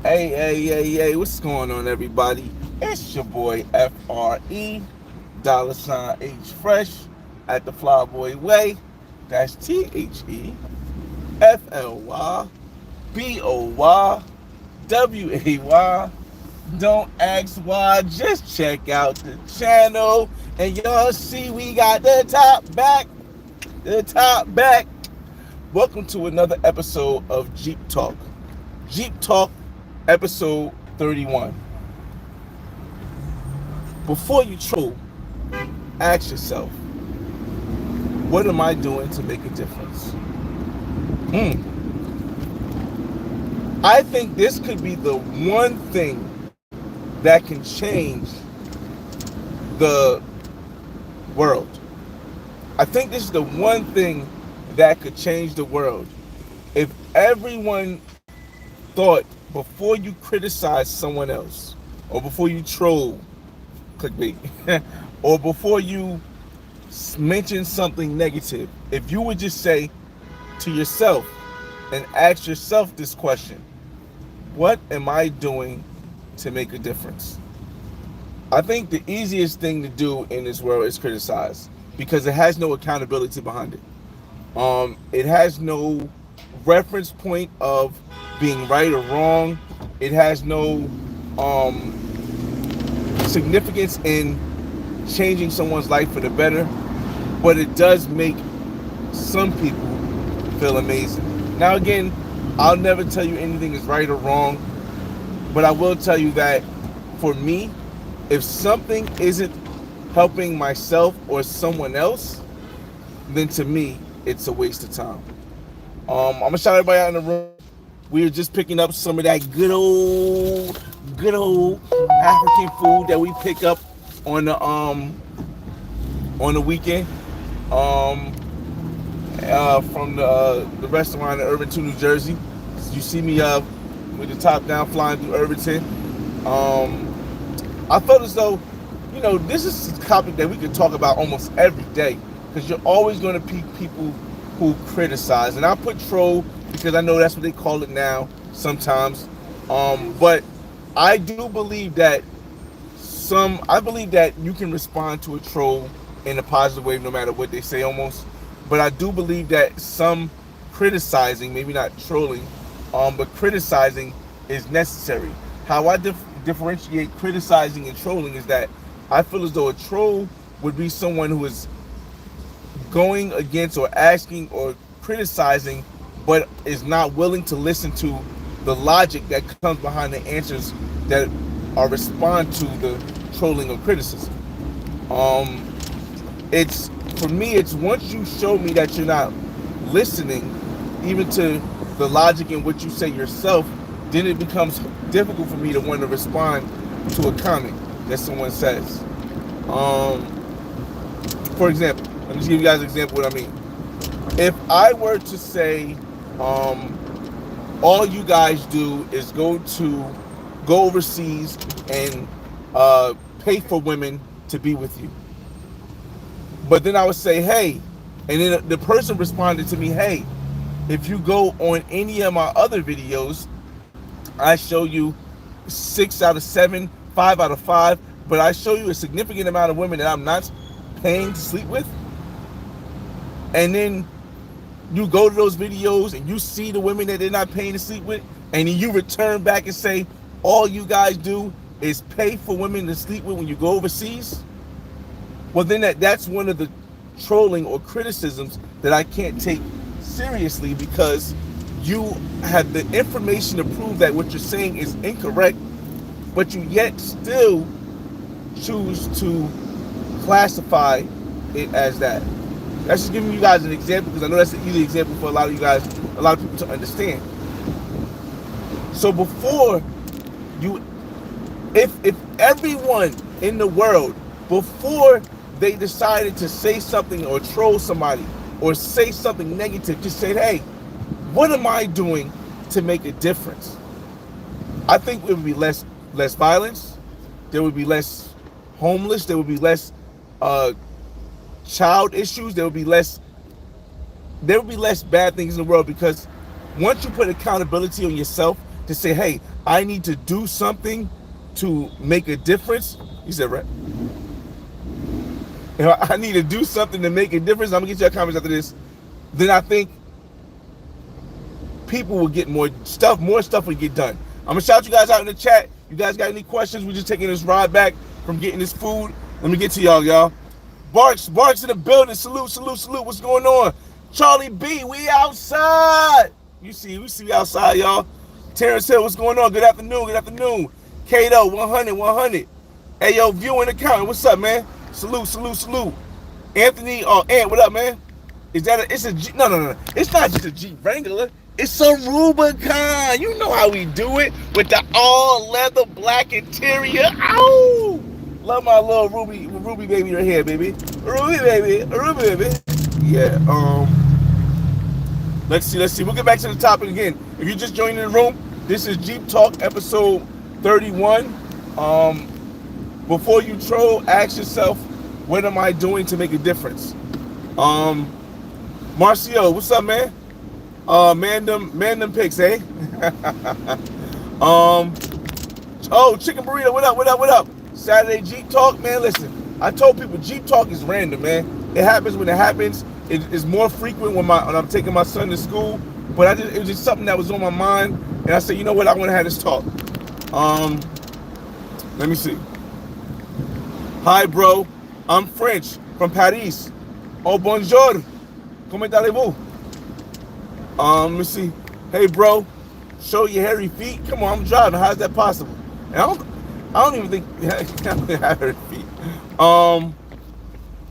Hey, what's going on, everybody? It's your boy FRE, $H Fresh at the Flyboy Way. That's TheFlyBoy. Don't ask why, just check out the channel. And y'all see we got the top back. The top back. Welcome to another episode of Jeep Talk. Jeep Talk, episode 31. Before you troll, ask yourself, what am I doing to make a difference? I think this could be the one thing that can change the world. I think this is the one thing that could change the world. If everyone thought before you criticize someone else, or before you troll, clickbait, or before you mention something negative, if you would just say to yourself and ask yourself this question, what am I doing to make a difference? I think the easiest thing to do in this world is criticize because it has no accountability behind it. It has no reference point of being right or wrong. It has no significance in changing someone's life for the better, but it does make some people feel amazing. Now, again, I'll never tell you anything is right or wrong, but I will tell you that for me, if something isn't helping myself or someone else, then to me, it's a waste of time. I'm gonna shout everybody out in the room. We are just picking up some of that good old African food that we pick up on the weekend. From the restaurant in Irvington, New Jersey. You see me with the top down flying through Irvington. I felt as though, this is a topic that we could talk about almost every day because you're always going to be people who criticize, and I put troll because I know that's what they call it now sometimes. But I do believe that I believe that you can respond to a troll in a positive way no matter what they say almost. But I do believe that some criticizing, maybe not trolling, but criticizing is necessary. How I differentiate criticizing and trolling is that I feel as though a troll would be someone who is going against or asking or criticizing, but is not willing to listen to the logic that comes behind the answers that are respond to the trolling or criticism. It's for me, it's once you show me that you're not listening even to the logic in what you say yourself, then it becomes difficult for me to want to respond to a comment that someone says. For example, let me just give you guys an example of what I mean. If I were to say, all you guys do is go overseas and pay for women to be with you. But then I would say, hey, and then the person responded to me, hey, if you go on any of my other videos, I show you 6 out of 7, 5 out of 5, but I show you a significant amount of women that I'm not paying to sleep with. And then you go to those videos and you see the women that they're not paying to sleep with, and then you return back and say, all you guys do is pay for women to sleep with when you go overseas. Well, then that's one of the trolling or criticisms that I can't take seriously because you have the information to prove that what you're saying is incorrect, but you yet still choose to classify it as that. That's just giving you guys an example because I know that's an easy example for a lot of you guys, a lot of people to understand. So before you, if everyone in the world, before they decided to say something or troll somebody or say something negative, just say, hey, what am I doing to make a difference? I think there would be less violence. There would be less homeless. There would be less child issues. There would be less bad things in the world because once you put accountability on yourself to say, hey, I need to do something to make a difference. You said, right? If I need to do something to make a difference, I'm gonna get your comments after this. Then I think people will get more stuff will get done. I'm gonna shout you guys out in the chat. You guys got any questions? We're just taking this ride back from getting this food. Let me get to y'all. Barks in the building. Salute. What's going on? Charlie B, we outside. We see outside, y'all. Terrence Hill, what's going on? Good afternoon. Kato, 100. Hey, yo, viewing account. What's up, man? Salute. Anthony, Ant, what up, man? It's a Jeep? No. It's not just a Jeep Wrangler. It's a Rubicon. You know how we do it with the all leather black interior. Ow! Love my little Ruby baby right here, baby. Ruby baby. Yeah. Let's see. We'll get back to the topic again. If you're just joining the room, this is Jeep Talk episode 31. Before you troll, ask yourself, what am I doing to make a difference? Marcio, what's up, man? Man them picks, eh? Chicken burrito, what up? Saturday Jeep Talk, man. Listen, I told people Jeep Talk is random, man. It happens when it happens. It is more frequent when I'm taking my son to school. But it was just something that was on my mind, and I said, you know what? I want to have this talk. Let me see. Hi, bro. I'm French from Paris. Oh, bonjour. Comment allez-vous? Let me see. Hey, bro. Show your hairy feet. Come on, I'm driving. How's that possible? And I don't even think I have hairy feet.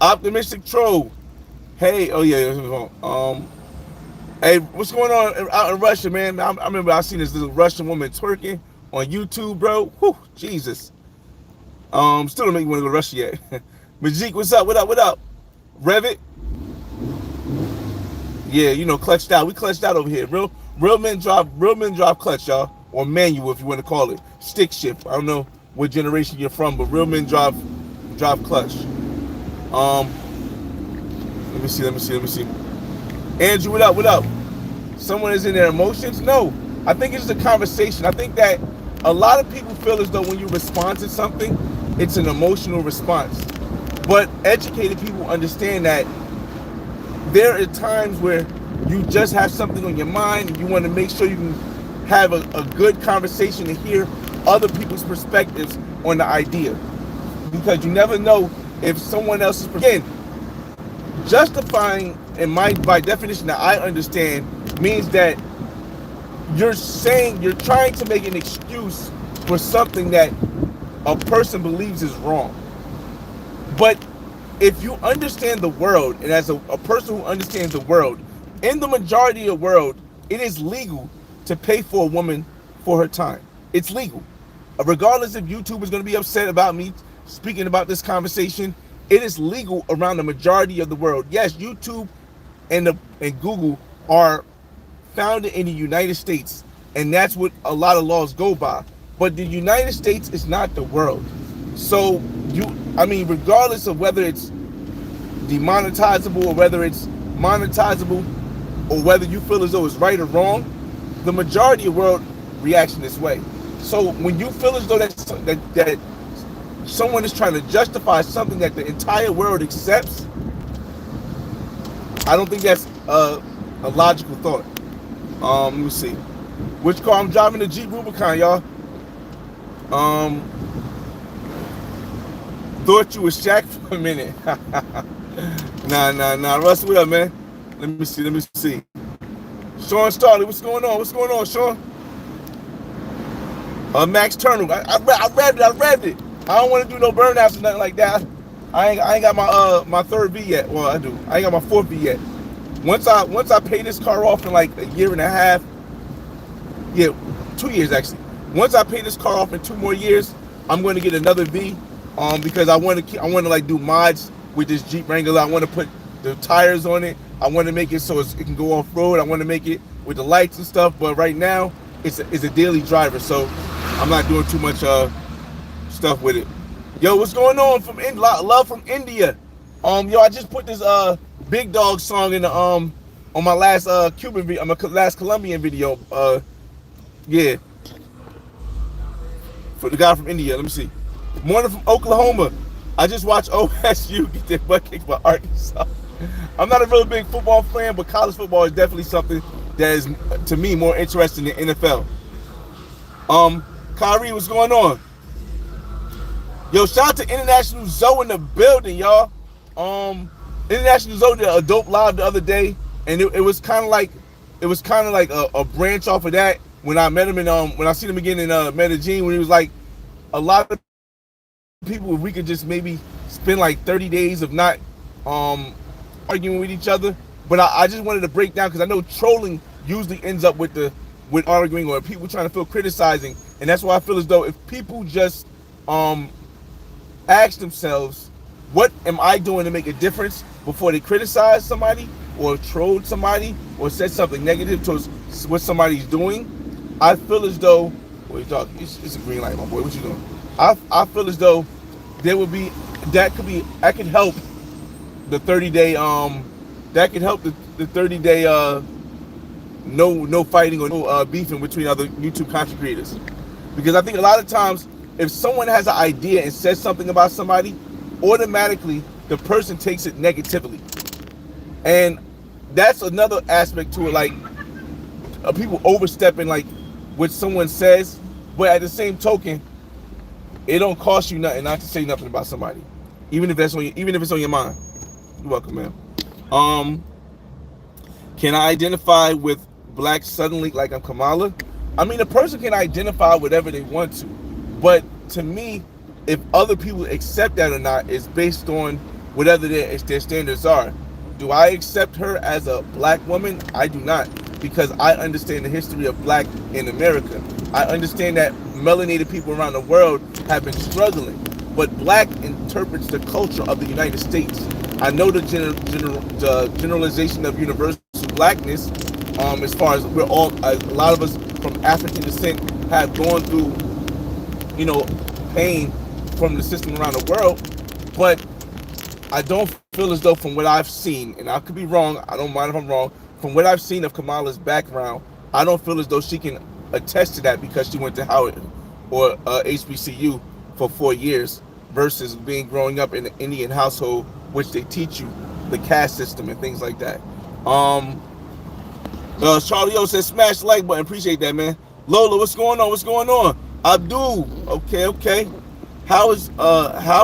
Optimistic troll. Hey, oh yeah. Hey, what's going on out in Russia, man? I remember I seen this little Russian woman twerking on YouTube, bro. Whew, Jesus. Still don't make me want to go to Russia yet. Majik, what's up? What up? Revit. Yeah, you know, clutched out. We clutched out over here. Real men drive clutch, y'all, or manual if you want to call it. Stick shift. I don't know what generation you're from, but real men drive clutch. Let me see. Andrew, what up? Someone is in their emotions? No, I think it's just a conversation. I think that a lot of people feel as though when you respond to something, it's an emotional response. But educated people understand that there are times where you just have something on your mind and you want to make sure you can have a good conversation to hear other people's perspectives on the idea. Because you never know if someone else is, again, justifying by definition that I understand means that you're trying to make an excuse for something that a person believes is wrong. But if you understand the world, and as a person who understands the world, in the majority of the world, it is legal to pay for a woman for her time. It's legal. Regardless if YouTube is going to be upset about me speaking about this conversation, it is legal around the majority of the world. Yes, YouTube and Google are founded in the United States, and that's what a lot of laws go by. But the United States is not the world. So regardless of whether it's demonetizable or whether it's monetizable or whether you feel as though it's right or wrong, the majority of the world reacts in this way. So when you feel as though that someone is trying to justify something that the entire world accepts, I don't think that's a logical thought. Let me see. Which car I'm driving? The Jeep Rubicon, y'all. Thought you was Shaq for a minute. Nah. Russ, what up, man? Let me see. Sean Starley, what's going on, Sean? Max Turner, I revved it. I don't want to do no burnouts or nothing like that. I ain't got my third V yet. Well, I do. I ain't got my fourth V yet. Once I pay this car off in like a year and a half, 2 years actually. Once I pay this car off in 2 more years, I'm going to get another V. Because I want to like do mods with this Jeep Wrangler. I want to put the tires on it. I want to make it so it can go off road. I want to make it with the lights and stuff. But right now, it's a daily driver, so I'm not doing too much stuff with it. Yo, what's going on from love from India? Yo, I just put this Big Dog song in the on my last Cuban video, my last Colombian video. Yeah, For the guy from India, let me see. Morning from Oklahoma. I just watched OSU get their butt kicked by Arkansas. I'm not a real big football fan, but college football is definitely something that is, to me, more interesting than NFL. Kyrie, what's going on? Yo, shout out to International Zoe in the building, y'all. International Zoe did a dope live the other day, and it was kind of like a branch off of that when I met him in when I seen him again in Medellin, when he was like, a lot of people, if we could just maybe spend like 30 days of not arguing with each other. But I just wanted to break down, because I know trolling usually ends up with arguing, or people trying to feel criticizing, and that's why I feel as though if people just ask themselves, what am I doing to make a difference, before they criticize somebody or troll somebody or said something negative towards what somebody's doing, I feel as though, what are you talking? It's a green light, my boy. What you doing? I feel as though there would be that could help the 30-day that could help the 30-day no fighting or no beefing between other YouTube content creators. Because I think a lot of times, if someone has an idea and says something about somebody, automatically the person takes it negatively. And that's another aspect to it, like people overstepping like what someone says, but at the same token, it don't cost you nothing not to say nothing about somebody, even if it's on your mind. You're welcome, man. Can I identify with black suddenly like I'm Kamala? I mean, a person can identify whatever they want to, but to me, if other people accept that or not is based on whatever their standards are. Do I accept her as a black woman? I do not, because I understand the history of black in America. I understand that melanated people around the world have been struggling, but black interprets the culture of the United States. I know the generalization of universal blackness, as far as we're all, a lot of us from African descent have gone through, pain from the system around the world, but I don't feel as though, from what I've seen, and I could be wrong, I don't mind if I'm wrong, from what I've seen of Kamala's background, I don't feel as though she can attest to that, because she went to Howard or HBCU for 4 years, versus growing up in an Indian household, which they teach you the caste system and things like that. Charlie O says smash the like button. Appreciate that, man. Lola, what's going on? What's going on? Abdul, okay. How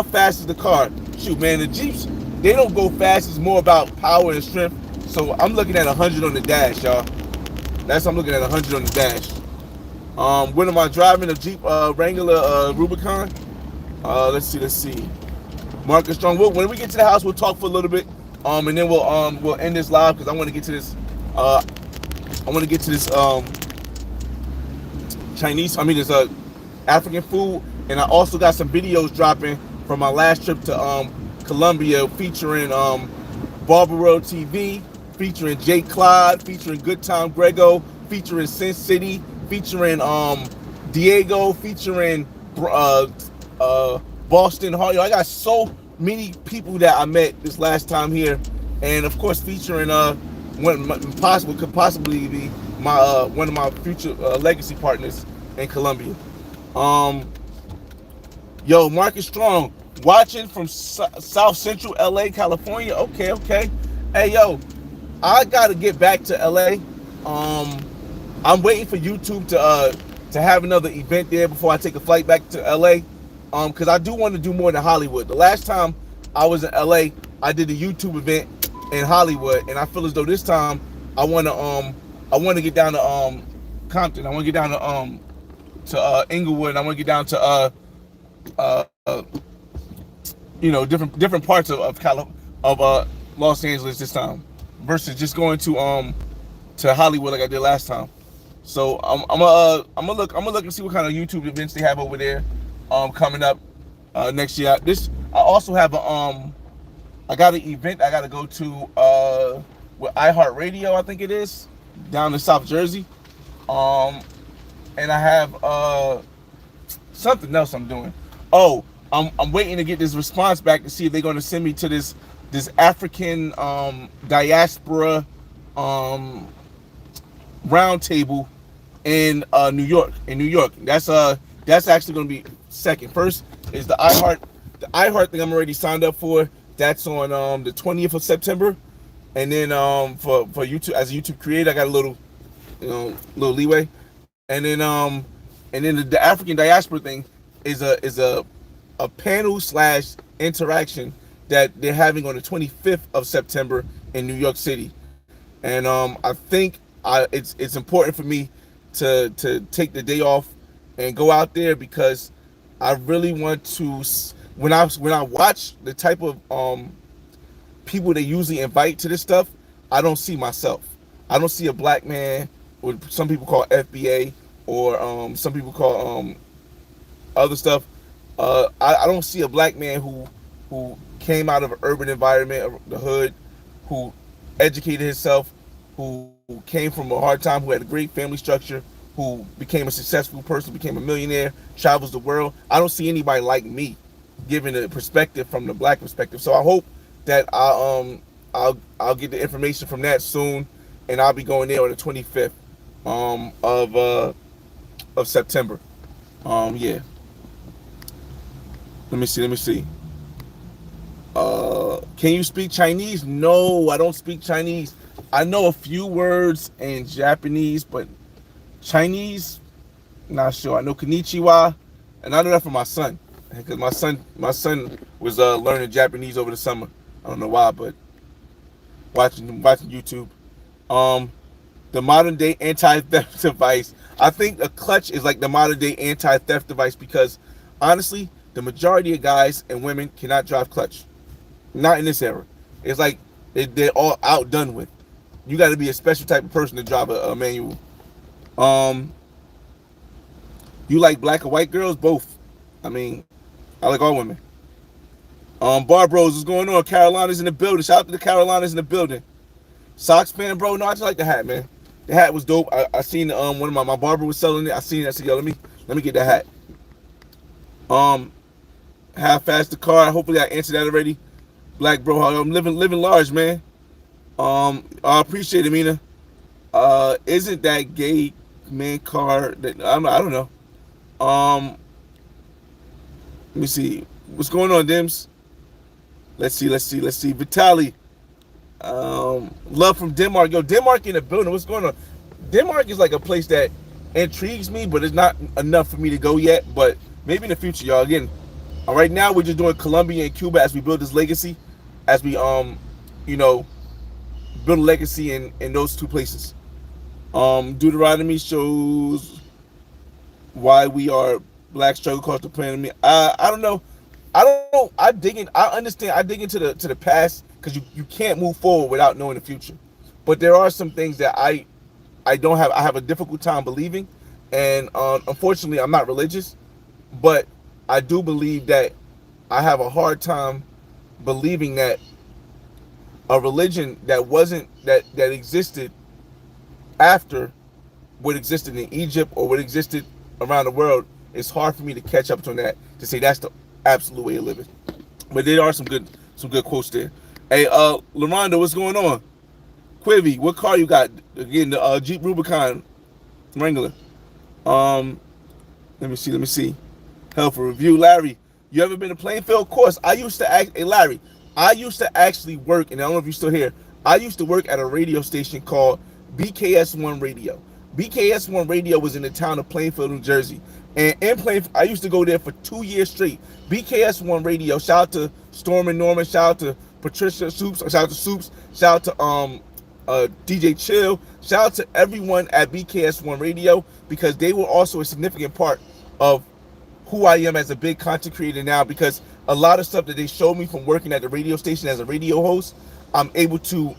fast is the car? Shoot, man, the Jeeps, they don't go fast. It's more about power and strength. So I'm looking at 100 on the dash, y'all. I'm looking at 100 on the dash. When am I driving? A Jeep Wrangler Rubicon? Let's see. Marcus Strong. When we get to the house, we'll talk for a little bit. And then we'll end this live, because I want to get to this. Chinese. This African food, and I also got some videos dropping from my last trip to Colombia, featuring Barber World TV, featuring Jay Clyde, featuring Good Time Grego, featuring Sin City, featuring Diego, featuring Boston Hart. I got so many people that I met this last time here, and of course featuring could possibly be my one of my future legacy partners in Colombia. Yo, Marcus Strong, watching from South Central LA, California. Okay. Hey, yo, I gotta get back to LA. I'm waiting for YouTube to have another event there before I take a flight back to LA. Because I do want to do more than Hollywood. The last time I was in LA, I did a YouTube event in Hollywood, and I feel as though this time I want to get down to Compton. I want to get down to Inglewood. And I want to get down to different parts of Los Angeles this time, versus just going to Hollywood like I did last time. So I'm gonna look and see what kind of YouTube events they have over there coming up next year. I also have I got an event I got to go to with iHeartRadio, I think it is, down in South Jersey. And I have something else I'm doing. I'm waiting to get this response back to see if they're going to send me to this African diaspora roundtable in New York. That's That's actually going to be second. First is the iHeart thing I'm already signed up for. That's on the 20th of September, and then for YouTube as a YouTube creator, I got a little little leeway, and then the African diaspora thing is a panel slash interaction that they're having on the 25th of September in New York City, and I think it's important for me to take the day off and go out there because I really want to. When I watch the type of people they usually invite to this stuff, I don't see myself. I don't see a black man, what some people call FBA, or some people call other stuff. I don't see a black man who came out of an urban environment, the hood, who educated himself, who came from a hard time, who had a great family structure, who became a successful person, became a millionaire, travels the world. I don't see anybody like me giving a perspective from the black perspective. So I hope that I'll get the information from that soon, and I'll be going there on the 25th of September. Yeah. Let me see. Can you speak Chinese? No, I don't speak Chinese. I know a few words in Japanese, but Chinese, not sure. I know Konnichiwa, and I know that from my son, because my son was learning Japanese over the summer. I don't know why, but watching YouTube. The modern day anti-theft device. I think a clutch is like the modern day anti-theft device because honestly, the majority of guys and women cannot drive clutch. Not in this era. It's like they're all outdone with. You got to be a special type of person to drive a manual. You like black or white girls? Both. I mean, I like all women. Bar Bros, what's going on? Carolina's in the building. Shout out to the Carolinas in the building. Sox fan, bro. No, I just like the hat, man. The hat was dope. I seen one of my barber was selling it. I seen it. I said, yo, let me get that hat. Half-fast the car. Hopefully I answered that already. Black bro, I'm living large, man. I appreciate it, Mina. Isn't that gay man car that I don't know. Let me see. What's going on, Dims? Let's see. Vitaly. Love from Denmark. Yo, Denmark in the building. What's going on? Denmark is like a place that intrigues me, but it's not enough for me to go yet. But maybe in the future, y'all. Again, right now we're just doing Colombia and Cuba as we build this legacy, as we build a legacy in those two places. Deuteronomy shows why we are black struggle across the planet. I don't know. I dig in. I understand. I dig into the past because you can't move forward without knowing the future. But there are some things that I don't have. I have a difficult time believing, and unfortunately, I'm not religious, but I do believe that I have a hard time believing that a religion that existed after what existed in Egypt or what existed around the world, it's hard for me to catch up to that to say that's the absolute way of living. But there are some good quotes there. Hey, LaRonda, what's going on? Quivy, what car you got? Again, the Jeep Rubicon Wrangler. Let me see. Hell for review. Larry, you ever been to Plainfield? Of course. Larry, I used to actually work, and I don't know if you're still here. I used to work at a radio station called BKS1 Radio. BKS1 Radio was in the town of Plainfield, New Jersey. And in Plainfield, I used to go there for 2 years straight. BKS1 Radio, shout out to Storm and Norman, shout out to Patricia Soups, shout out to Soups, shout out to DJ Chill, shout out to everyone at BKS1 Radio, because they were also a significant part of who I am as a big content creator now, because a lot of stuff that they showed me from working at the radio station as a radio host, I'm able to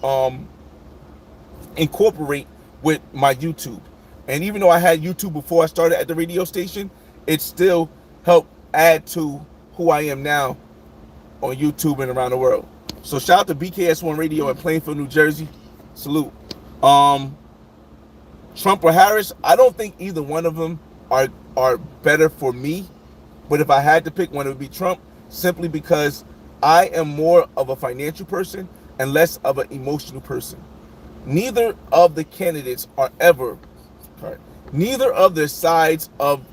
incorporate with my YouTube. And even though I had YouTube before I started at the radio station, it still helped add to who I am now on YouTube and around the world. So shout out to BKS1 Radio in Plainfield, New Jersey. Salute. Trump or Harris, I don't think either one of them are better for me. But if I had to pick one, it would be Trump, simply because I am more of a financial person and less of an emotional person. Neither of the candidates are ever, neither of their sides of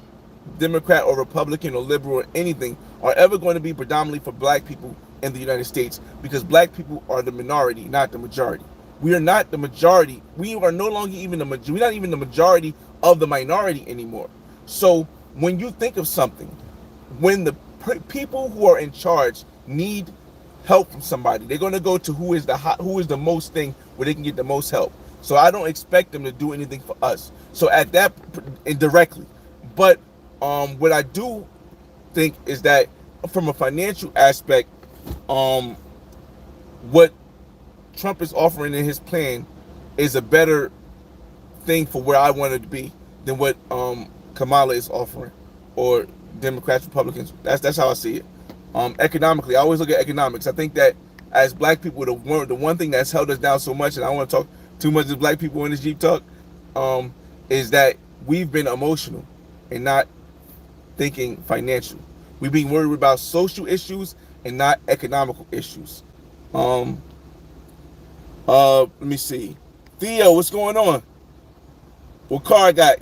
Democrat or Republican or liberal or anything, are ever going to be predominantly for black people in the United States, because black people are the minority, not the majority. We are not the majority. We are no longer even the majority. We're not even the majority of the minority anymore. So when you think of something, when the people who are in charge need help from somebody, they're going to go to who is the most thing where they can get the most help. So I don't expect them to do anything for us. So at that, indirectly, but what I do think is that from a financial aspect, what Trump is offering in his plan is a better thing for where I wanted to be than what Kamala is offering, or Democrats, Republicans. That's how I see it. Economically, I always look at economics. I think that as black people, the one thing that's held us down so much, and I don't want to talk too much as black people in this Jeep talk, is that we've been emotional and not thinking financial. We've been worried about social issues and not economical issues. Let me see. Theo, what's going on? What car I got?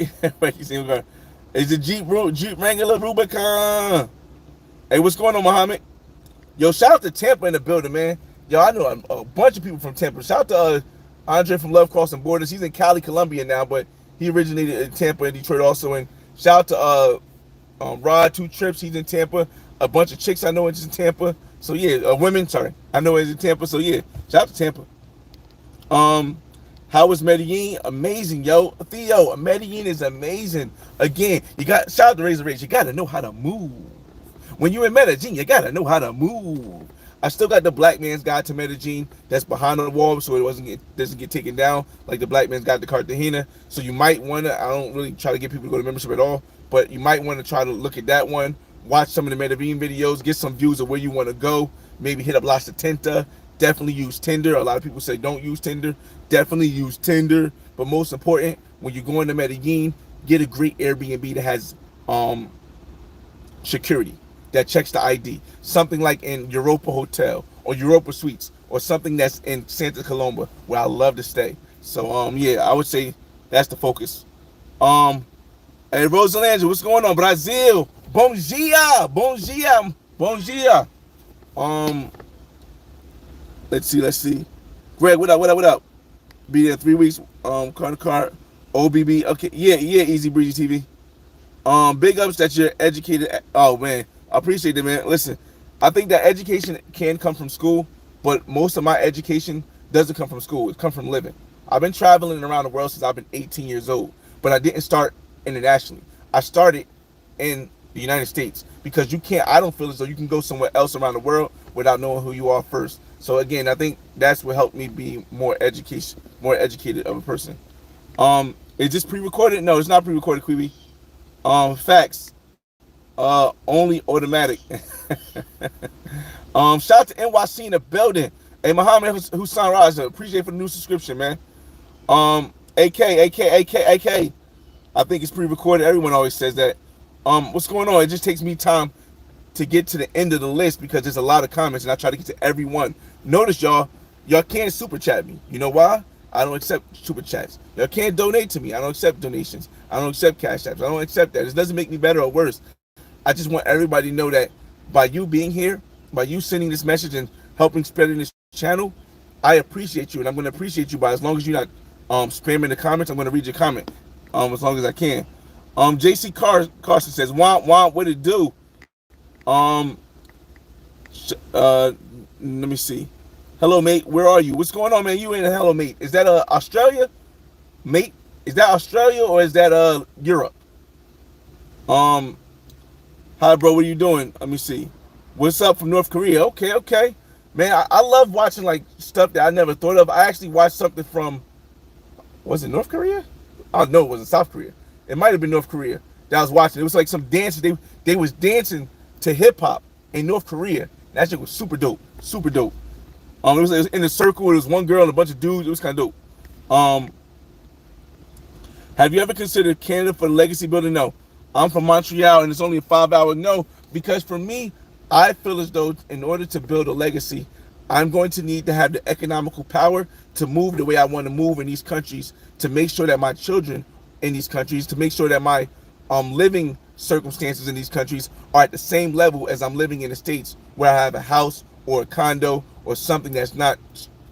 Is the Jeep Wrangler Rubicon? Hey, what's going on, Muhammad? Yo, shout out to Tampa in the building, man. Yo, I know a bunch of people from Tampa. Shout out to Andre from Love Crossing Borders. He's in Cali, Colombia now, but he originated in Tampa and Detroit also. And shout out to Rod, 2 Trips. He's in Tampa. A bunch of chicks I know is in Tampa. So yeah, women, sorry, I know is in Tampa. So yeah, shout out to Tampa. How was Medellin? Amazing, yo. Theo, Medellin is amazing. Again, you got shout out to Razor Rage. You gotta know how to move. When you're in Medellin, you gotta know how to move. I still got the Black Man's Guide to Medellin that's behind the wall, so it doesn't get taken down like the Black Man's Guide to Cartagena. So you might want to. I don't really try to get people to go to membership at all, but you might want to try to look at that one. Watch some of the Medellin videos, get some views of where you want to go. Maybe hit up La Setenta. Definitely use Tinder. A lot of people say don't use Tinder. Definitely use Tinder. But most important, when you're going to Medellin, get a great Airbnb that has security, that checks the ID. Something like in Europa Hotel or Europa Suites, or something that's in Santa Coloma where I love to stay. So yeah, I would say that's the focus. Hey, Rosalanda, what's going on? Brazil. Bom dia. Bom dia. Bom dia. Let's see. Greg, what up? Be there 3 weeks. Car to car. OBB. Okay, yeah, Easy Breezy TV. Big ups that you're educated. Oh man, I appreciate it, man. Listen, I think that education can come from school, but most of my education doesn't come from school. It comes from living. I've been traveling around the world since I've been 18 years old, but I didn't start internationally. I started in the United States, because I don't feel as though you can go somewhere else around the world without knowing who you are first. So again, I think that's what helped me be more educated of a person. Is this pre-recorded? No, it's not pre-recorded, Queeby. Facts. Only automatic. Shout out to NYC in the building. Hey, Muhammad Hussein Raja, appreciate for the new subscription, man. AK. I think it's pre-recorded. Everyone always says that. What's going on? It just takes me time to get to the end of the list because there's a lot of comments and I try to get to everyone. Notice y'all can't super chat me. You know why? I don't accept super chats. Y'all can't donate to me. I don't accept donations. I don't accept cash apps. I don't accept that. It doesn't make me better or worse. I just want everybody to know that by you being here, by you sending this message and helping spreading this channel, I appreciate you, and I'm going to appreciate you by as long as you're not spamming the comments. I'm going to read your comment as long as I can. JC Carson says, what it do? Let me see. Hello, mate. Where are you? What's going on, man? You in hello, mate? Is that Australia, mate? Is that Australia or is that Europe? Hi, bro. What are you doing? Let me see. What's up from North Korea? Okay. Man, I love watching like stuff that I never thought of. I actually watched something from, was it North Korea? Oh no, it wasn't South Korea. It might have been North Korea that I was watching. It was like some dances. They was dancing to hip hop in North Korea. That shit was super dope. It was in a circle. There was one girl and a bunch of dudes. It was kind of dope. Have you ever considered Canada for the legacy building? No. I'm from Montreal and it's only a 5-hour no, because for me, I feel as though in order to build a legacy, I'm going to need to have the economical power to move the way I want to move in these countries, to make sure that my children in these countries, to make sure that my living circumstances in these countries are at the same level as I'm living in the States, where I have a house or a condo or something that's not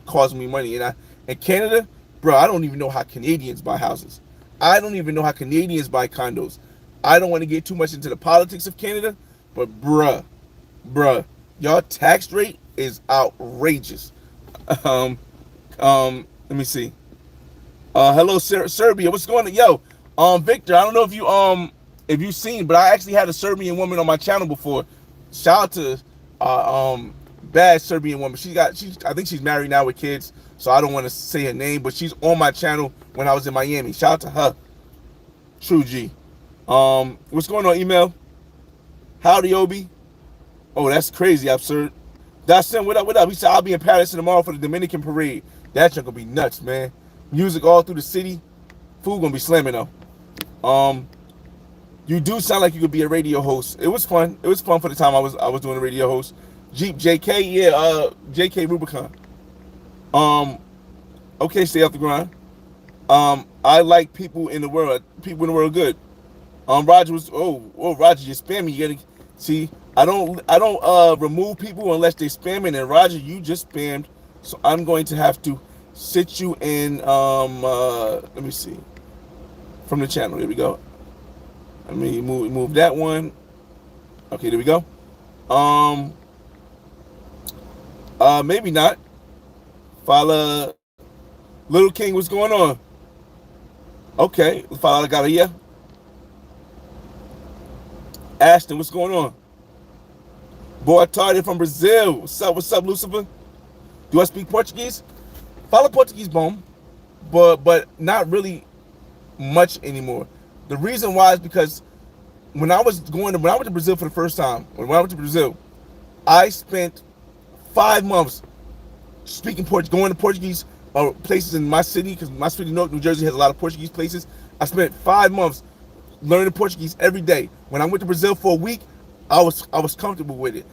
causing me money. And in Canada, bro, I don't even know how Canadians buy houses. I don't even know how Canadians buy condos. I don't want to get too much into the politics of Canada, but bruh, y'all tax rate is outrageous. Um, let me see. Hello, Serbia. What's going on, yo? Victor. I don't know if you seen, but I actually had a Serbian woman on my channel before. Shout out to bad Serbian woman. I think she's married now with kids, so I don't want to say her name, but she's on my channel when I was in Miami. Shout out to her. True G. What's going on, email? Howdy, Obi. Oh, that's crazy, absurd. Dustin, what up, what up? He said, I'll be in Paris tomorrow for the Dominican parade. That junk gonna be nuts, man. Music all through the city. Food gonna be slamming, though. You do sound like you could be a radio host. It was fun. It was fun for the time I was doing a radio host. Jeep JK, yeah, JK Rubicon. Okay, stay off the grind. I like people in the world. People in the world good. Roger was Roger, you're spamming. You gotta see. I don't remove people unless they spamming. And Roger, you just spammed, so I'm going to have to sit you in. Let me see. From the channel, there we go. Let me move that one. Okay, there we go. Maybe not. Fala, Little King, what's going on? Okay, Fala Galeria. Ashton, what's going on? Boa tarde from Brazil. What's up, Lucifer? Do I speak Portuguese? Fala Portuguese, bom, but not really much anymore. The reason why is because when I went to Brazil for the first time, when I went to Brazil, I spent 5 months speaking Portuguese, going to Portuguese places in my city, because my city, New Jersey, has a lot of Portuguese places. I spent 5 months learning Portuguese every day. When I went to Brazil for a week, I was comfortable with it.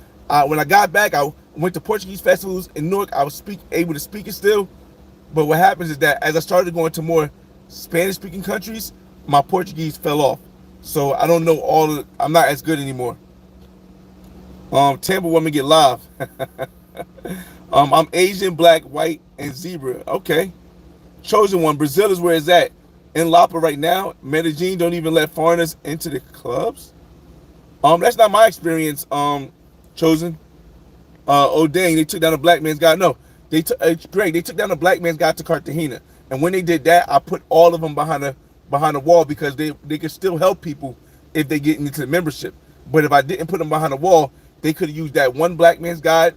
When I got back, I went to Portuguese festivals in Newark. I was able to speak it still. But what happens is that as I started going to more Spanish-speaking countries, my Portuguese fell off. So I don't know I'm not as good anymore. Tampa woman get live. I'm Asian, black, white, and zebra. Okay. Chosen one. Brazil is where it's at. In Lapa right now. Medellin don't even let foreigners into the clubs. That's not my experience. Chosen. Oh dang, they took down a black man's guy. No, they took down a black man's guy to Cartagena. And when they did that, I put all of them behind the wall, because they could still help people if they get into the membership. But if I didn't put them behind the wall, they could have used that one black man's guide.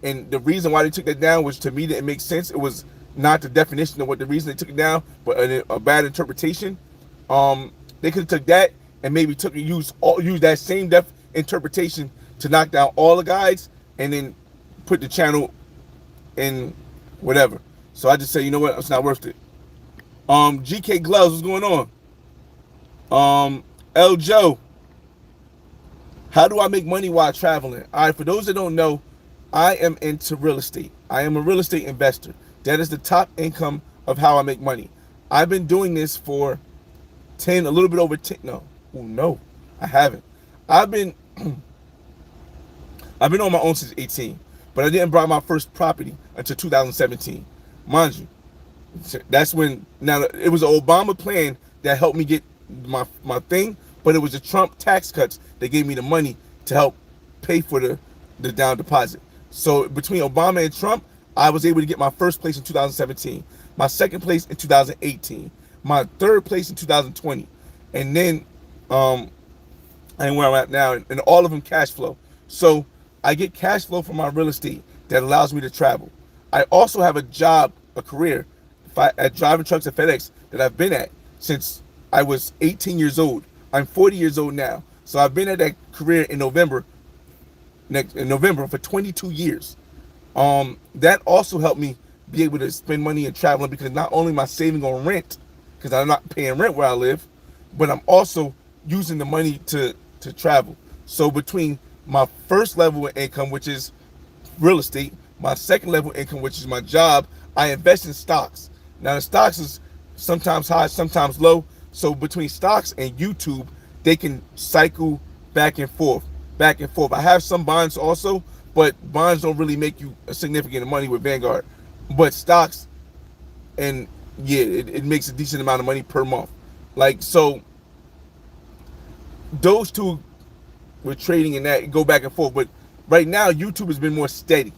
And the reason why they took that down was, to me, that it makes sense. It was not the definition of what the reason they took it down, but a bad interpretation. They could have took that and maybe use that same interpretation to knock down all the guides, and then put the channel in whatever. So I just say, you know what, it's not worth it. GK Gloves, what's going on? El Joe, how do I make money while traveling? All right, for those that don't know, I am into real estate. I am a real estate investor. That is the top income of how I make money. I've been doing this for a little bit over 10. No, I haven't. I've been on my own since 18, but I didn't buy my first property until 2017. Mind you, that's when, now it was an Obama plan that helped me get my thing, but it was the Trump tax cuts that gave me the money to help pay for the down deposit. So between Obama and Trump, I was able to get my first place in 2017, my second place in 2018, my third place in 2020, and then and where I'm at now, and all of them cash flow. So I get cash flow from my real estate that allows me to travel. I also have a career at driving trucks at FedEx that I've been at since I was 18 years old. I'm 40 years old now. So I've been at that career in November for 22 years. That also helped me be able to spend money and traveling, because not only am I saving on rent, because I'm not paying rent where I live, but I'm also using the money to travel. So between my first level of income, which is real estate, my second level of income, which is my job, I invest in stocks. Now the stocks is sometimes high, sometimes low. So between stocks and YouTube, they can cycle back and forth, back and forth. I have some bonds also, but bonds don't really make you a significant money with Vanguard. But stocks, and yeah, it makes a decent amount of money per month. Like, so those two with trading and that go back and forth. But right now, YouTube has been more steady.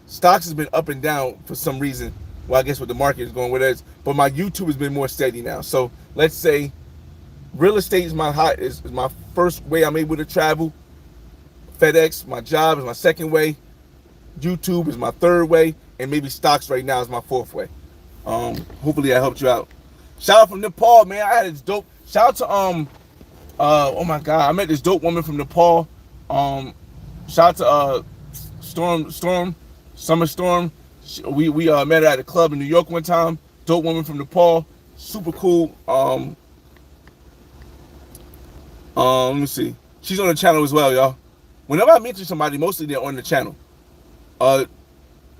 Stocks has been up and down for some reason. Well, I guess what the market is going with it is. But my YouTube has been more steady now. So let's say real estate is my first way I'm able to travel. FedEx, my job, is my second way. YouTube is my third way, and maybe stocks right now is my fourth way. Hopefully that helped you out. Shout out from Nepal, man. I had this dope. Shout out to oh my god, I met this dope woman from Nepal. Shout out to Summer Storm. We met her at a club in New York one time. Dope woman from Nepal, super cool. Let me see. She's on the channel as well, y'all. Whenever I mention somebody, mostly they're on the channel. I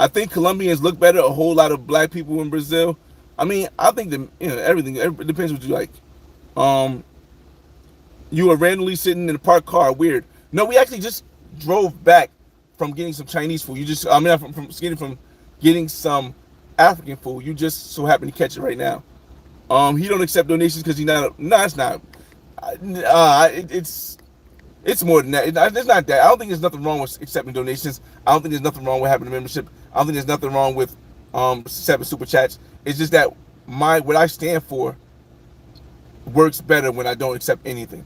think Colombians look better. A whole lot of black people in Brazil. I mean, I think that, everything. It depends what you like. You were randomly sitting in a parked car. Weird. No, we actually just drove back from getting some Chinese food. From getting some African food. You just so happen to catch it right now. He don't accept donations because he's not. No, it's not. It's more than that. It's not that. I don't think there's nothing wrong with accepting donations. I don't think there's nothing wrong with having a membership. I don't think there's nothing wrong with accepting super chats. It's just that what I stand for works better when I don't accept anything.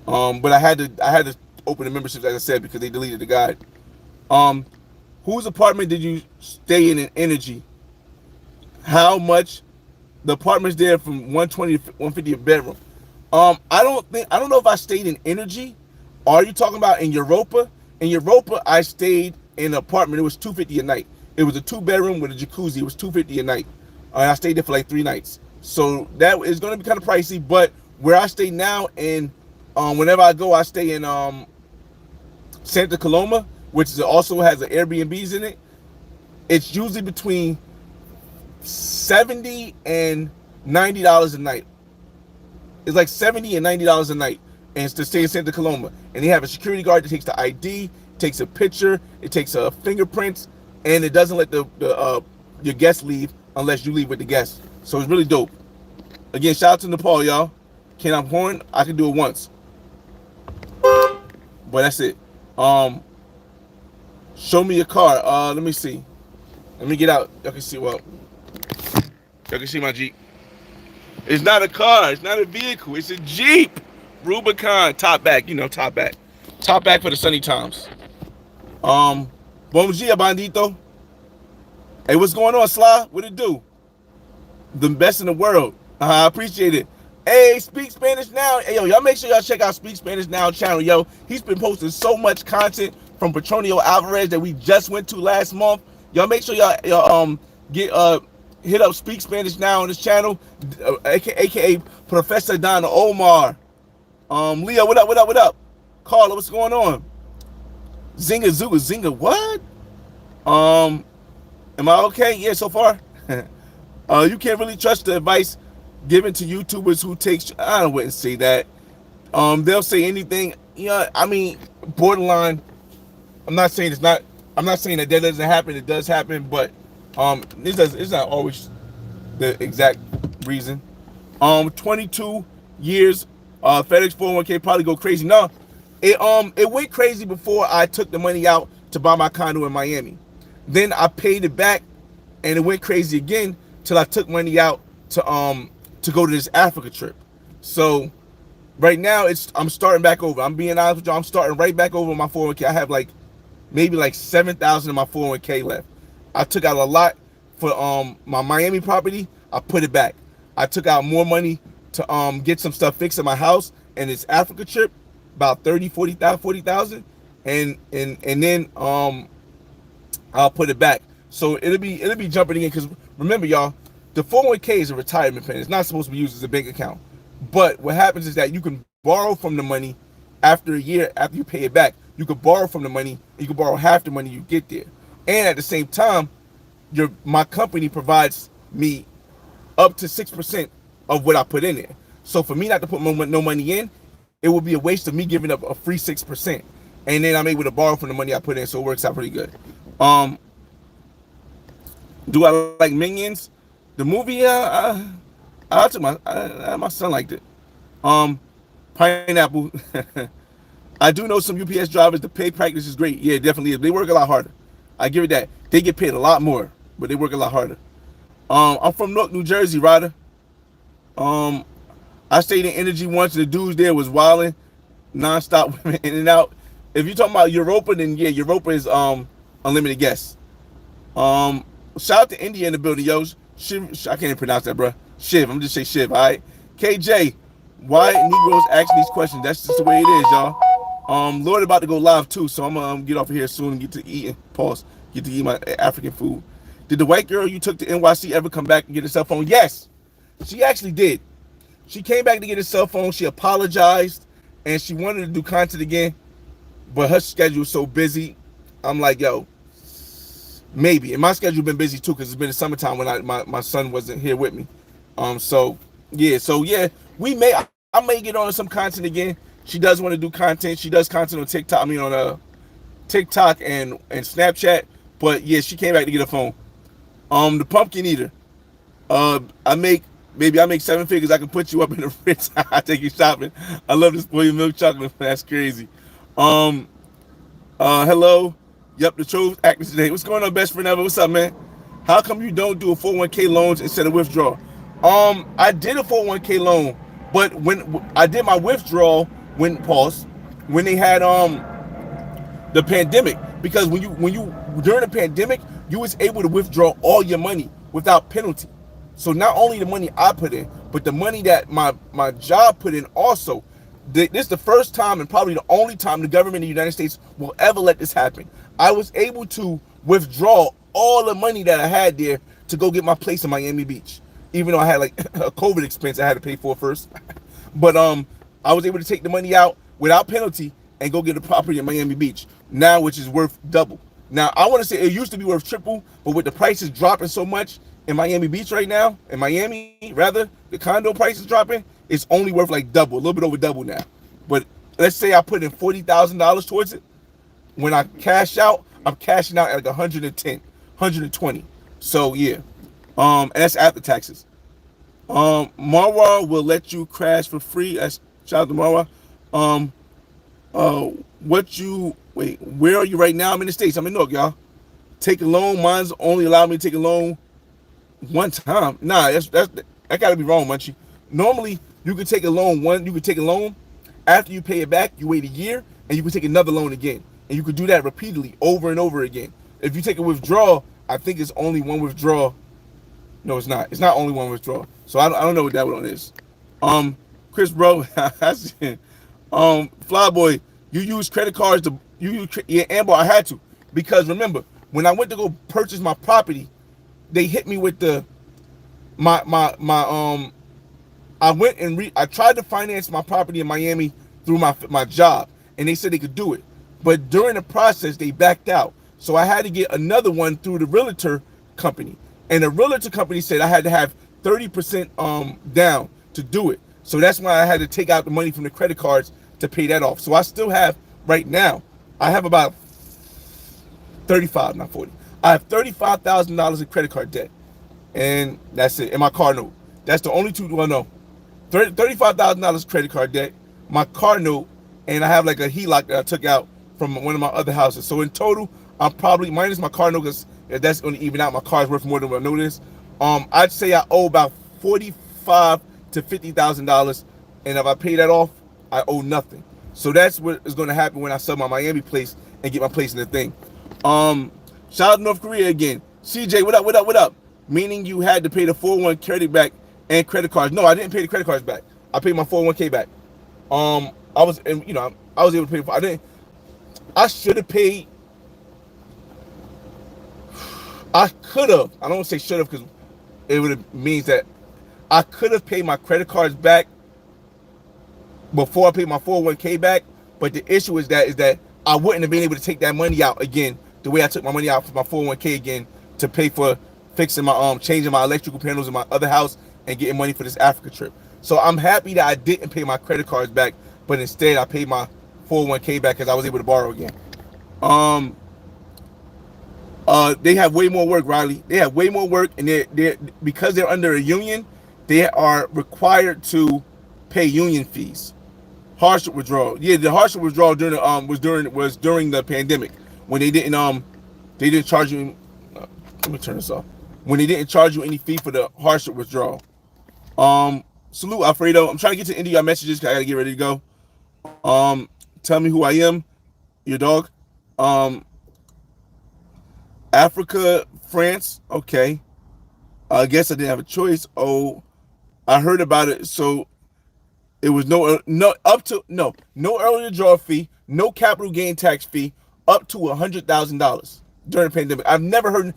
But I had to open the memberships, as I said, because they deleted the guide. Whose apartment did you stay in Energy? How much? The apartment's there from 120 to 150 a bedroom. I don't know if I stayed in Energy. Or are you talking about in Europa? In Europa, I stayed in an apartment. It was $250 a night. It was a 2-bedroom with a jacuzzi. It was $250 a night. I stayed there for like 3 nights. So that is going to be kind of pricey. But where I stay now, and whenever I go, I stay in Santa Coloma, which also has an Airbnbs in it. It's usually between $70 and $90 a night. It's like $70 and $90 a night, and it's to stay in Santa Coloma. And they have a security guard that takes the ID, takes a picture, it takes a fingerprints, and it doesn't let your guests leave unless you leave with the guests. So it's really dope. Again, shout out to Nepal, y'all. Can I horn? I can do it once, but that's it. Show me your car. Let me see. Let me get out. Y'all can see y'all can see my Jeep. It's not a car. It's not a vehicle. It's a Jeep. Rubicon. Top back. Top back. Top back for the sunny times. Bom dia, bandito. Hey, what's going on, Sly? What it do? The best in the world. I appreciate it. Hey, Speak Spanish Now. Hey, yo, y'all make sure y'all check out Speak Spanish Now channel, yo. He's been posting so much content from Petronio Alvarez that we just went to last month. Y'all make sure y'all hit up Speak Spanish Now on this channel, aka Professor Don Omar. Leo, what up? Carla, what's going on? Zinga, what? Am I okay? Yeah, so far. You can't really trust the advice given to YouTubers who I wouldn't say that. They'll say anything. I mean, borderline. I'm not saying that doesn't happen. It does happen, but it's not always the exact reason. 22 years, FedEx 401k probably go crazy. No, it went crazy before I took the money out to buy my condo in Miami. Then I paid it back, and it went crazy again till I took money out to go to this Africa trip. So right now I'm starting back over. I'm being honest with you. I'm starting right back over my 401k. I have maybe 7,000 in my 401k left. I took out a lot for my Miami property. I put it back. I took out more money to get some stuff fixed in my house and this Africa trip, about 40,000, and then I'll put it back. So it'll be jumping again, because remember, y'all, the 401k is a retirement plan. It's not supposed to be used as a bank account. But what happens is that you can borrow from the money after a year after you pay it back. You can borrow from the money. You can borrow half the money you get there. And at the same time, my company provides me up to 6% of what I put in there. So for me not to put no money in, it would be a waste of me giving up a free 6%, and then I'm able to borrow from the money I put in, so it works out pretty good. Um, do I like Minions? The movie, I took my son liked it. Um, Pineapple. I do know some UPS drivers. The pay practice is great. Yeah, it definitely is. They work a lot harder. I give it that. They get paid a lot more, but they work a lot harder. I'm from Newark, New Jersey, Ryder. Um, I stayed in Energy once. The dudes there was wilding, nonstop women in and out. If you're talking about Europa, then yeah, Europa is unlimited guests. Um, Shout out to India in the building, yo. Shiv, I can't even pronounce that, bro. Shiv, I'm just say Shiv, all right. KJ, why Negroes asking these questions? That's just the way it is, y'all. Lord about to go live too, so I'm gonna get off of here soon and get to eating. Pause. Get to eat my African food. Did the white girl you took to NYC ever come back and get a cell phone? Yes, she actually did. She came back to get a cell phone. She apologized and she wanted to do content again, but her schedule was so busy. I'm like, yo, maybe. And my schedule been busy too because it's been the summertime when my son wasn't here with me. So yeah, I may get on some content again. She does want to do content. She does content on TikTok. I mean on TikTok and Snapchat. But yeah, she came back to get a phone. The pumpkin eater. I make 7 figures. I can put you up in the fridge. I take you shopping. I love this boy milk chocolate. That's crazy. Um, Hello. Yep, the truth acting today. What's going on, best friend ever? What's up, man? How come you don't do a 401k loans instead of withdrawal? I did a 401k loan, but when I did my withdrawal, when they had the pandemic, because when you during the pandemic, you was able to withdraw all your money without penalty. So not only the money I put in, but the money that my job put in also. This is the first time and probably the only time the government of the United States will ever let this happen. I was able to withdraw all the money that I had there to go get my place in Miami Beach, even though I had like a COVID expense I had to pay for first. But I was able to take the money out without penalty and go get a property in Miami Beach now, which is worth double. Now I want to say it used to be worth triple, but with the prices dropping so much in Miami Beach right now, in Miami rather, the condo prices dropping, it's only worth like double, a little bit over double now. But let's say I put in $40,000 towards it. When I cash out, I'm cashing out at like 110, 120. So yeah, and that's after taxes. Marwa will let you crash for free. That's, shout out to Marwa. Um, where are you right now? I'm in the States. I'm in Newark, y'all. Take a loan. Mine's only allowed me to take a loan one time. Nah, that gotta be wrong, Munchie. Normally, you could take a loan after you pay it back, you wait a year, and you can take another loan again. And you could do that repeatedly over and over again. If you take a withdrawal, I think it's only one withdrawal. No, it's not. It's not only one withdrawal. So I don't know what that one is. Chris, bro, Flyboy, you use credit cards yeah, Amber, I had to. Because remember, when I went to go purchase my property, they hit me with I went and I tried to finance my property in Miami through my job, and they said they could do it. But during the process, they backed out. So I had to get another one through the realtor company. And the realtor company said I had to have 30% down to do it. So that's why I had to take out the money from the credit cards to pay that off. So I still have, right now, I have about 35, not 40. I have $35,000 in credit card debt. And that's it. And my car note. That's the only two, well, no. $35,000 credit card debt, my car note, and I have like a HELOC that I took out from one of my other houses. So in total, I'm probably, minus my car note, because that's going to even out. My car is worth more than what I know this. I'd say I owe about $45,000 to $50,000, and if I pay that off, I owe nothing. So that's what is going to happen when I sell my Miami place and get my place in the thing. Shout out to North Korea again. CJ, what up? Meaning you had to pay the 401 credit back and credit cards. No, I didn't pay the credit cards back. I paid my 401k back. I was able to pay. I should have paid. I could have. I don't say should have because it would have means that I could have paid my credit cards back before I paid my 401k back. But the issue is that I wouldn't have been able to take that money out again the way I took my money out for my 401k again to pay for fixing my changing my electrical panels in my other house and getting money for this Africa trip. So I'm happy that I didn't pay my credit cards back but instead I paid my 401k back because I was able to borrow again. Um, they have way more work, Riley. They have way more work, and they're because they're under a union, they are required to pay union fees. Hardship withdrawal. Yeah, the hardship withdrawal during the was during the pandemic when they didn't charge you. Let me turn this off. When they didn't charge you any fee for the hardship withdrawal. Salute Alfredo. I'm trying to get to the end of your messages because I gotta get ready to go. Tell me who I am. Your dog. Africa, France. Okay. I guess I didn't have a choice. Oh, I heard about it. So it was no early withdrawal fee, no capital gain tax fee, up to $100,000 during the pandemic. I've never heard.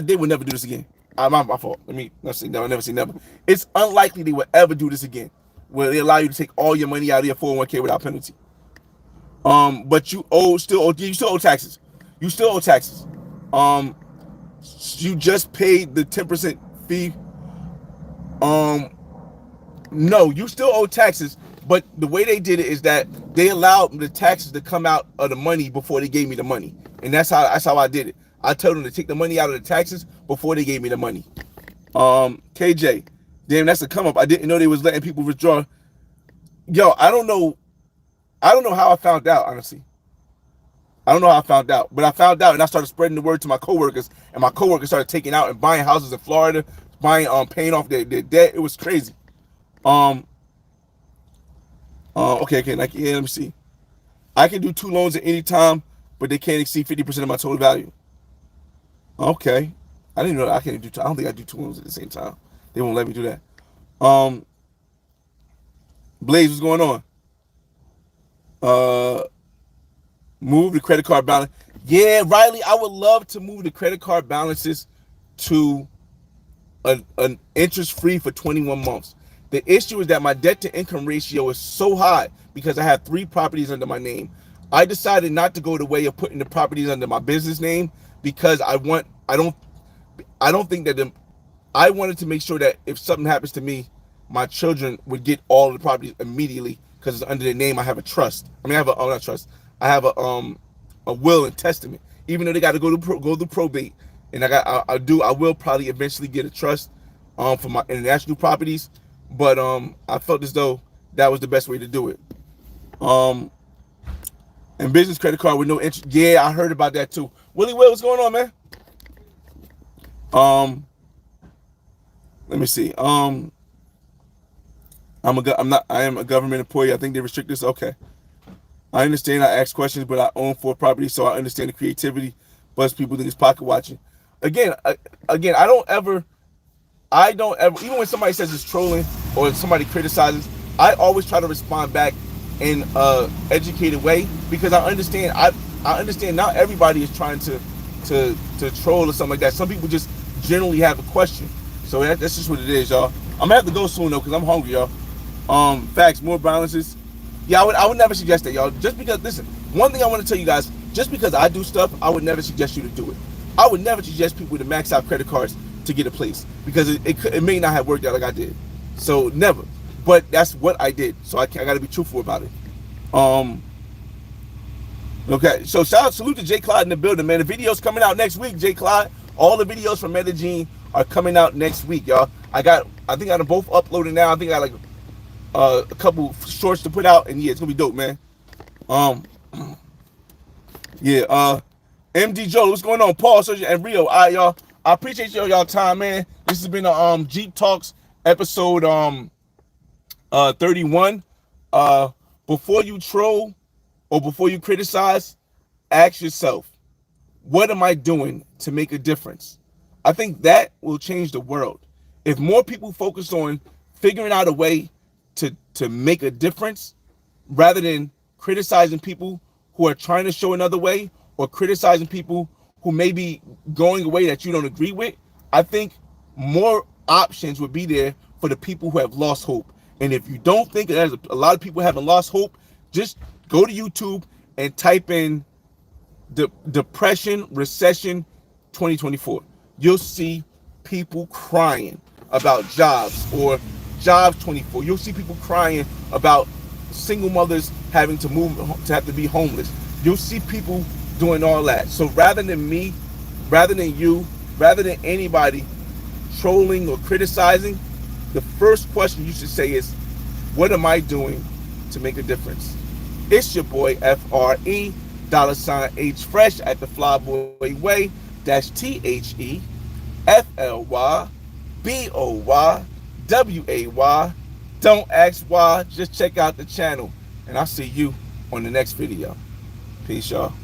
They would never do this again. My fault. Let me not say never. Never say never. It's unlikely they would ever do this again, where they allow you to take all your money out of your 401k without penalty. But you still owe taxes. You still owe taxes. You just paid the 10% fee. No, you still owe taxes, but the way they did it is that they allowed the taxes to come out of the money before they gave me the money, and that's how I did it. I told them to take the money out of the taxes before they gave me the money. KJ, damn, that's a come up. I didn't know they was letting people withdraw. Yo, I don't know how I found out, honestly. I don't know how I found out, but I found out and I started spreading the word to my coworkers, and my coworkers started taking out and buying houses in Florida, paying off their debt. It was crazy. Okay, like, yeah, let me see. I can do 2 loans at any time, but they can't exceed 50% of my total value. Okay. I didn't know that I can't do I don't think I do 2 loans at the same time. They won't let me do that. Blaze, what's going on? Move the credit card balance. Yeah, Riley, I would love to move the credit card balances to an interest-free for 21 months. The issue is that my debt-to-income ratio is so high because I have 3 properties under my name. I decided not to go the way of putting the properties under my business name because I wanted to make sure that if something happens to me, my children would get all of the properties immediately because it's under their name. I have a trust. I have a will and testament. Even though they got to go through probate, and I will probably eventually get a trust for my international properties. But I felt as though that was the best way to do it. And business credit card with no interest. Yeah, I heard about that too. Willie Will, what's going on, man? Let me see. I am a government employee. I think they restrict this. Okay. I understand I ask questions, but I own 4 properties, so I understand the creativity. But people think it's pocket watching. Again, I don't ever, even when somebody says it's trolling or somebody criticizes, I always try to respond back in an educated way because I understand not everybody is trying to troll or something like that. Some people just generally have a question. So that's just what it is, y'all. I'm gonna have to go soon though because I'm hungry, y'all. Facts, more balances. Yeah, I would never suggest that, y'all. Just because, listen, one thing I want to tell you guys, just because I do stuff, I would never suggest you to do it. I would never suggest people to max out credit cards to get a place because it may not have worked out like I did. So never. But that's what I did. So I got to be truthful about it. Okay, so salute to Jay Clyde in the building, man. The video's coming out next week, Jay Clyde. All the videos from Medellin are coming out next week, y'all. I think I got them both uploaded now. I think I got like a couple shorts to put out, and yeah, it's gonna be dope, man. Yeah, MD Joe, what's going on? Paul, Sergio, and Rio. All right, y'all. I appreciate y'all time, man. This has been a Jeep Talks episode 31. Before you troll or before you criticize, ask yourself, what am I doing to make a difference? I think that will change the world. If more people focus on figuring out a way to make a difference rather than criticizing people who are trying to show another way or criticizing people who may be going a way that you don't agree with, I think more options would be there for the people who have lost hope. And if you don't think there's a lot of people haven't lost hope, just go to YouTube and type in depression, recession 2024. You'll see people crying about jobs or jobs 24. You'll see people crying about single mothers having to move to have to be homeless. You'll see people doing all that. So rather than me, rather than you, rather than anybody trolling or criticizing, the first question you should say is, what am I doing to make a difference? It's your boy FRE $H Fresh at the Flyboy Way TheFlyBoyway. Don't ask why, just check out the channel, and I'll see you on the next video. Peace, y'all.